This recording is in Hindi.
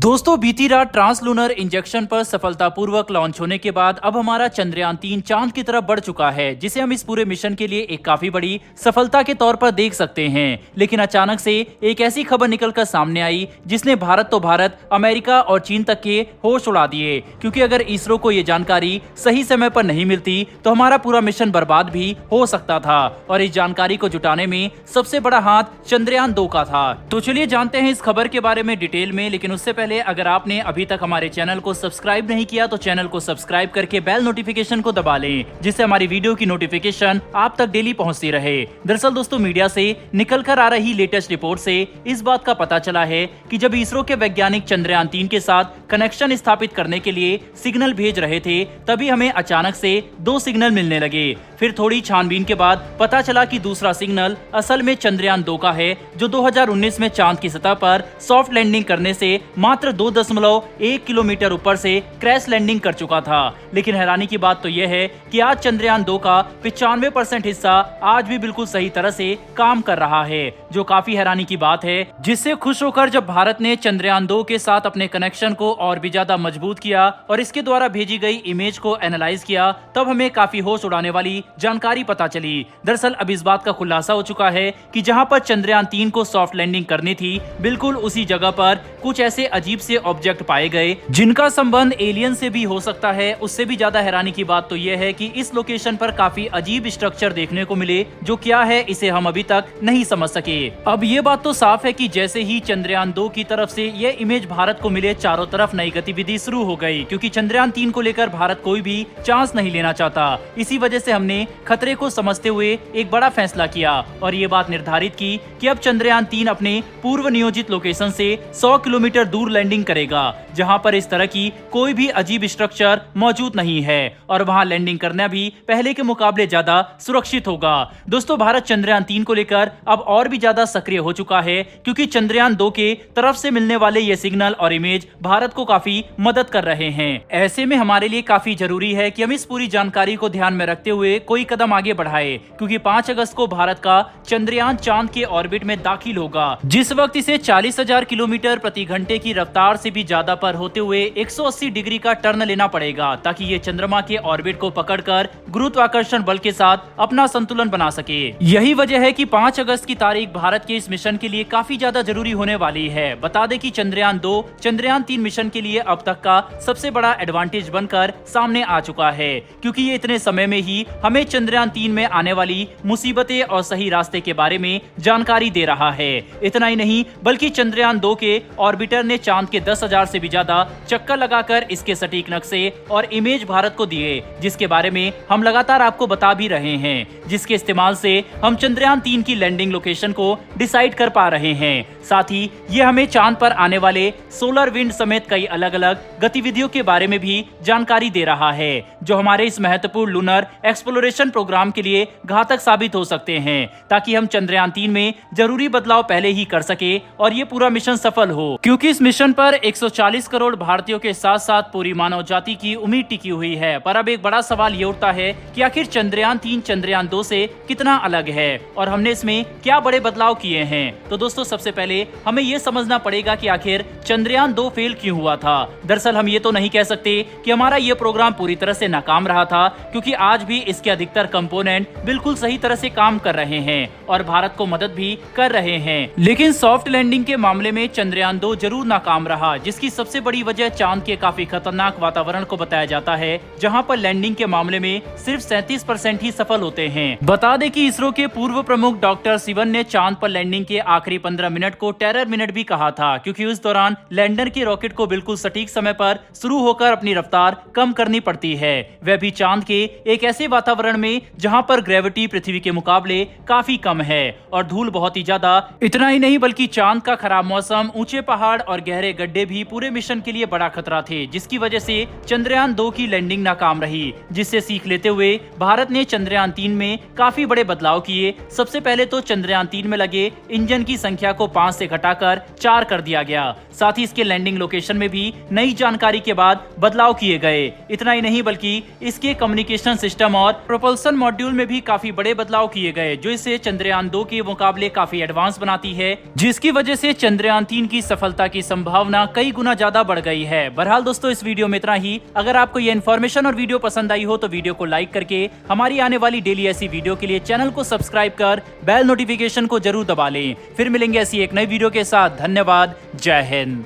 दोस्तों बीती रात ट्रांसलूनर इंजेक्शन पर सफलतापूर्वक लॉन्च होने के बाद अब हमारा चंद्रयान-3 चांद की तरफ बढ़ चुका है, जिसे हम इस पूरे मिशन के लिए एक काफी बड़ी सफलता के तौर पर देख सकते हैं। लेकिन अचानक से एक ऐसी खबर निकलकर सामने आई जिसने भारत तो भारत, अमेरिका और चीन तक के होश उड़ा दिए। क्योंकि अगर इसरो को ये जानकारी सही समय पर नहीं मिलती तो हमारा पूरा मिशन बर्बाद भी हो सकता था। और इस जानकारी को जुटाने में सबसे बड़ा हाथ चंद्रयान-2 का था। तो चलिए जानते हैं इस खबर के बारे में डिटेल में। लेकिन उससे पहले अगर आपने अभी तक हमारे चैनल को सब्सक्राइब नहीं किया तो चैनल को सब्सक्राइब करके बेल नोटिफिकेशन को दबा लें, जिससे हमारी वीडियो की नोटिफिकेशन आप तक डेली पहुंचती रहे। दरअसल दोस्तों मीडिया से निकल कर आ रही लेटेस्ट रिपोर्ट से इस बात का पता चला है कि जब इसरो के वैज्ञानिक चंद्रयान-3 के साथ कनेक्शन स्थापित करने के लिए सिग्नल भेज रहे थे, तभी हमें अचानक से 2 सिग्नल मिलने लगे। फिर थोड़ी छानबीन के बाद पता चला कि दूसरा सिग्नल असल में चंद्रयान-2 का है, जो 2019 में चांद की सतह पर सॉफ्ट लैंडिंग करने से मात्र 2.1 किलोमीटर ऊपर से क्रैश लैंडिंग कर चुका था। लेकिन हैरानी की बात तो यह है कि आज चंद्रयान-2 का 95% हिस्सा आज भी बिल्कुल सही तरह से काम कर रहा है, जो काफी हैरानी की बात है। जिससे खुश होकर जब भारत ने चंद्रयान-2 के साथ अपने कनेक्शन को और भी ज्यादा मजबूत किया और इसके द्वारा भेजी गई इमेज को एनालाइज किया, तब हमें काफी होश उड़ाने वाली जानकारी पता चली। दरअसल अब इस बात का खुलासा हो चुका है कि जहां पर चंद्रयान-3 को सॉफ्ट लैंडिंग करनी थी, बिल्कुल उसी जगह पर कुछ ऐसे अजीब से ऑब्जेक्ट पाए गए जिनका संबंध एलियन से भी हो सकता है। उससे भी ज्यादा हैरानी की बात तो यह है कि इस लोकेशन पर काफी अजीब स्ट्रक्चर देखने को मिले, जो क्या है इसे हम अभी तक नहीं समझ सके। अब ये बात तो साफ है कि जैसे ही चंद्रयान-2 की तरफ से ये इमेज भारत को मिले, चारों तरफ नई गतिविधि शुरू हो गई। क्योंकि चंद्रयान-3 को लेकर भारत कोई भी चांस नहीं लेना चाहता। इसी वजह से हमने खतरे को समझते हुए एक बड़ा फैसला किया और ये बात निर्धारित की कि अब चंद्रयान-3 अपने पूर्व नियोजित लोकेशन से 100 किलोमीटर दूर लैंडिंग करेगा, जहां पर इस तरह की कोई भी अजीब स्ट्रक्चर मौजूद नहीं है और वहां लैंडिंग करना भी पहले के मुकाबले ज्यादा सुरक्षित होगा। दोस्तों भारत चंद्रयान-3 को लेकर अब और भी ज्यादा सक्रिय हो चुका है, क्योंकि चंद्रयान-2 के तरफ से मिलने वाले ये सिग्नल और इमेज भारत को काफी मदद कर रहे हैं। ऐसे में हमारे लिए काफी जरूरी है कि हम इस पूरी जानकारी को ध्यान में रखते हुए कोई कदम आगे बढ़ाए, क्योंकि 5 अगस्त को भारत का चंद्रयान चांद के ऑर्बिट में दाखिल होगा। जिस वक्त इसे 40,000 किलोमीटर प्रति घंटे की रफ्तार से भी ज्यादा पर होते हुए 180 डिग्री का टर्न लेना पड़ेगा, ताकि ये चंद्रमा के ऑर्बिट को पकड़कर गुरुत्वाकर्षण बल के साथ अपना संतुलन बना सके। यही वजह है कि 5 अगस्त की तारीख भारत के इस मिशन के लिए काफी ज्यादा जरूरी होने वाली है। बता दें कि चंद्रयान-2 चंद्रयान-3 मिशन के लिए अब तक का सबसे बड़ा एडवांटेज बनकर सामने आ चुका है, क्योंकि ये इतने समय में ही हमें चंद्रयान-3 में आने वाली मुसीबतें और सही रास्ते के बारे में जानकारी दे रहा है। इतना ही नहीं बल्कि चंद्रयान-2 के ऑर्बिटर ने चांद के 10,000 से भी ज्यादा चक्कर लगाकर इसके सटीक नक्शे और इमेज भारत को दिए, जिसके बारे में हम लगातार आपको बता भी रहे हैं, जिसके इस्तेमाल से हम चंद्रयान-3 की लैंडिंग लोकेशन को डिसाइड कर पा रहे हैं। साथ ही ये हमें चांद पर आने वाले सोलर विंड समेत कई अलग अलग गतिविधियों के बारे में भी जानकारी दे रहा है, जो हमारे इस महत्वपूर्ण लूनर एक्सप्लोरेशन प्रोग्राम के लिए घातक साबित हो सकते हैं, ताकि हम चंद्रयान-3 में जरूरी बदलाव पहले ही कर सके और ये पूरा मिशन सफल हो। क्योंकि इस मिशन पर 140 करोड़ भारतीयों के साथ साथ पूरी मानव जाति की उम्मीद टिकी हुई है। पर अब एक बड़ा सवाल ये उठता है कि आखिर चंद्रयान-3 चंद्रयान-2 से कितना अलग है और हमने इसमें क्या बड़े बदलाव किए हैं। तो दोस्तों सबसे पहले हमें ये समझना पड़ेगा कि आखिर चंद्रयान-2 फेल क्यों हुआ था। दरअसल हम ये तो नहीं कह सकते कि हमारा ये प्रोग्राम पूरी तरह से नाकाम रहा था, क्योंकि आज भी इसके अधिकतर कंपोनेंट बिल्कुल सही तरह से काम कर रहे हैं और भारत को मदद भी कर रहे हैं। लेकिन सॉफ्ट लैंडिंग के मामले में चंद्रयान-2 जरूर नाकाम रहा, जिसकी सबसे बड़ी वजह चांद के काफी खतरनाक वातावरण को बताया जाता है, जहां पर लैंडिंग के मामले में सिर्फ 37% ही सफल होते हैं। बता दें कि इसरो के पूर्व प्रमुख डॉक्टर सिवन ने चांद पर लैंडिंग के आखिरी 15 मिनट को टेरर मिनट भी कहा था, क्योंकि उस दौरान लैंडर के रॉकेट को बिल्कुल सटीक समय पर शुरू होकर अपनी रफ्तार कम करनी पड़ती है, वह भी चांद के एक ऐसे वातावरण में जहां पर ग्रेविटी पृथ्वी के मुकाबले काफी कम है और धूल बहुत ही ज्यादा। इतना ही नहीं बल्कि चांद का खराब मौसम, ऊंचे पहाड़ और गहरे गड्ढे भी पूरे मिशन के लिए बड़ा खतरा थे, जिसकी वजह से चंद्रयान-2 की लैंडिंग नाकाम रही। जिससे सीख लेते हुए भारत ने चंद्रयान-3 में काफी बड़े बदलाव किए। सबसे पहले तो चंद्रयान-3 में लगे इंजन की संख्या को 5 से घटाकर 4 कर दिया गया। साथ ही इसके लैंडिंग लोकेशन में भी नई जानकारी के बाद बदलाव किए गए। इतना ही नहीं बल्कि इसके कम्युनिकेशन सिस्टम और प्रोपल्सन मॉड्यूल में भी काफी बड़े बदलाव किए गए, जो इसे चंद्रयान-2 के मुकाबले काफी एडवांस बनाती है, जिसकी वजह से चंद्रयान-3 की सफलता की संभावना संभावना कई गुना ज्यादा बढ़ गई है। बहरहाल दोस्तों, इस वीडियो में इतना ही। अगर आपको ये इन्फॉर्मेशन और वीडियो पसंद आई हो तो वीडियो को लाइक करके हमारी आने वाली डेली ऐसी वीडियो के लिए चैनल को सब्सक्राइब कर बेल नोटिफिकेशन को जरूर दबा लें। फिर मिलेंगे ऐसी एक नई वीडियो के साथ। धन्यवाद। जय हिंद।